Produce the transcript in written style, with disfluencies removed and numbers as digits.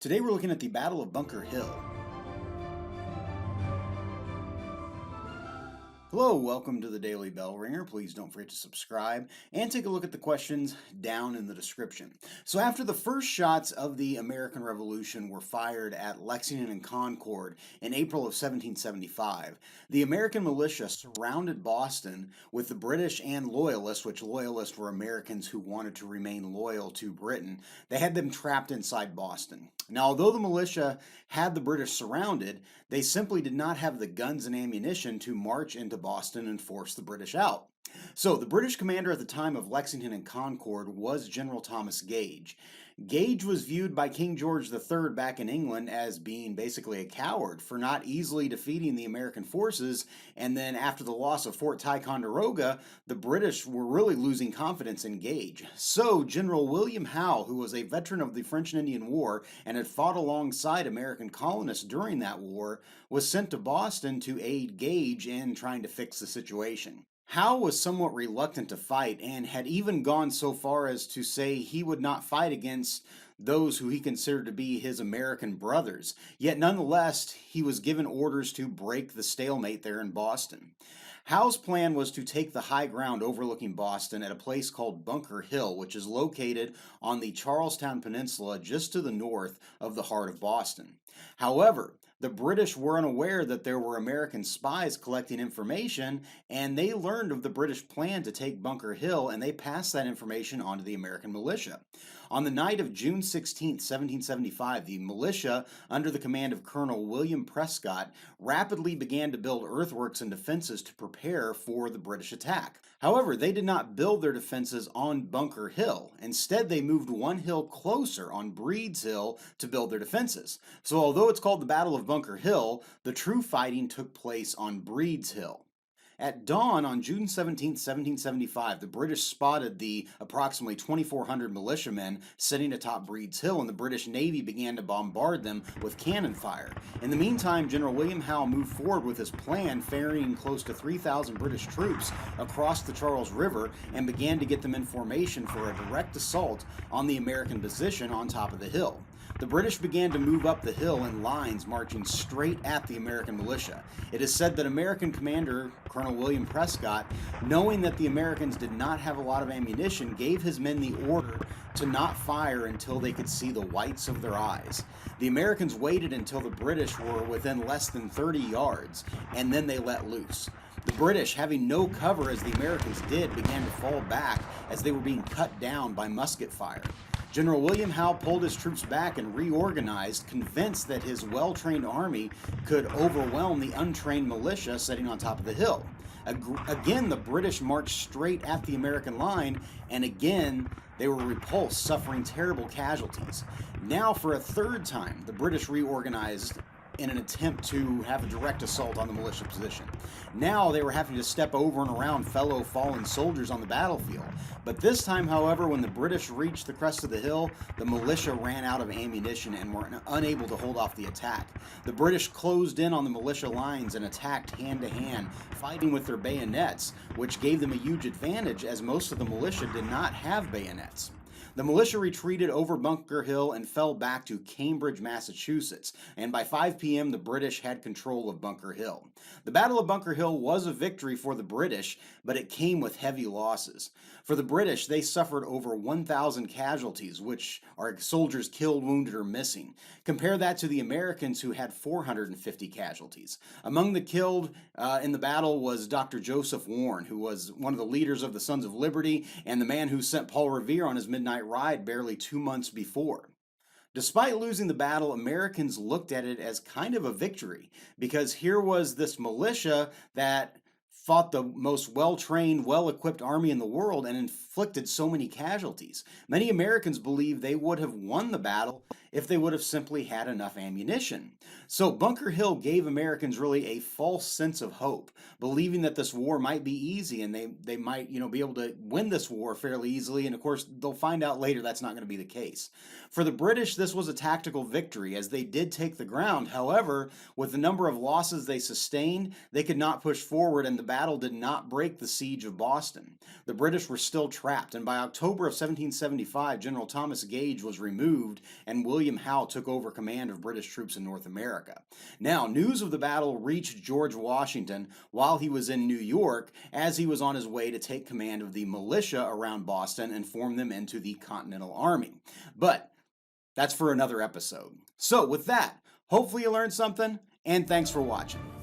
Today we're looking at the Battle of Bunker Hill. Hello, welcome to the Daily Bellringer. Please don't forget to subscribe and take a look at the questions down in the description. So after the first shots of the American Revolution were fired at Lexington and Concord in April of 1775, the American militia surrounded Boston with the British and Loyalists, which Loyalists were Americans who wanted to remain loyal to Britain. They had them trapped inside Boston. Now, although the militia had the British surrounded, they simply did not have the guns and ammunition to march into Boston and force the British out. So, the British commander at the time of Lexington and Concord was General Thomas Gage. Gage was viewed by King George III back in England as being basically a coward for not easily defeating the American forces, and then after the loss of Fort Ticonderoga, the British were really losing confidence in Gage. So General William Howe, who was a veteran of the French and Indian War and had fought alongside American colonists during that war, was sent to Boston to aid Gage in trying to fix the situation. Howe was somewhat reluctant to fight and had even gone so far as to say he would not fight against those who he considered to be his American brothers. Yet nonetheless, he was given orders to break the stalemate there in Boston. Howe's plan was to take the high ground overlooking Boston at a place called Bunker Hill, which is located on the Charlestown Peninsula just to the north of the heart of Boston. However, the British were unaware that there were American spies collecting information, and they learned of the British plan to take Bunker Hill, and they passed that information on to the American militia. On the night of June 16, 1775, the militia, under the command of Colonel William Prescott, rapidly began to build earthworks and defenses to prepare for the British attack. However, they did not build their defenses on Bunker Hill. Instead, they moved one hill closer on Breed's Hill to build their defenses. So although it's called the Battle of Bunker Hill, the true fighting took place on Breed's Hill. At dawn on June 17, 1775, the British spotted the approximately 2,400 militiamen sitting atop Breed's Hill, and the British Navy began to bombard them with cannon fire. In the meantime, General William Howe moved forward with his plan, ferrying close to 3,000 British troops across the Charles River and began to get them in formation for a direct assault on the American position on top of the hill. The British began to move up the hill in lines, marching straight at the American militia. It is said that American commander Colonel William Prescott, knowing that the Americans did not have a lot of ammunition, gave his men the order to not fire until they could see the whites of their eyes. The Americans waited until the British were within less than 30 yards, and then they let loose. The British, having no cover as the Americans did, began to fall back as they were being cut down by musket fire. General William Howe pulled his troops back and reorganized, convinced that his well-trained army could overwhelm the untrained militia sitting on top of the hill. Again, the British marched straight at the American line, and again, they were repulsed, suffering terrible casualties. Now, for a third time, the British reorganized in an attempt to have a direct assault on the militia position. Now they were having to step over and around fellow fallen soldiers on the battlefield. But this time, however, when the British reached the crest of the hill, the militia ran out of ammunition and were unable to hold off the attack. The British closed in on the militia lines and attacked hand to hand, fighting with their bayonets, which gave them a huge advantage as most of the militia did not have bayonets. The militia retreated over Bunker Hill and fell back to Cambridge, Massachusetts, and by 5 p.m. the British had control of Bunker Hill. The Battle of Bunker Hill was a victory for the British, but it came with heavy losses. For the British, they suffered over 1,000 casualties, which are soldiers killed, wounded, or missing. Compare that to the Americans, who had 450 casualties. Among the killed in the battle was Dr. Joseph Warren, who was one of the leaders of the Sons of Liberty and the man who sent Paul Revere on his midnight ride barely 2 months before. Despite losing the battle, Americans looked at it as kind of a victory, because here was this militia that fought the most well-trained, well-equipped army in the world and inflicted so many casualties. Many Americans believe they would have won the battle if they would have simply had enough ammunition. So Bunker Hill gave Americans really a false sense of hope, believing that this war might be easy and they might, be able to win this war fairly easily. And of course, they'll find out later that's not going to be the case. For the British, this was a tactical victory as they did take the ground. However, with the number of losses they sustained, they could not push forward, and the battle did not break the siege of Boston. The British were still trapped, and by October of 1775, General Thomas Gage was removed and William William Howe took over command of British troops in North America. Now, news of the battle reached George Washington while he was in New York as he was on his way to take command of the militia around Boston and form them into the Continental Army. But that's for another episode. So with that, hopefully you learned something, and thanks for watching.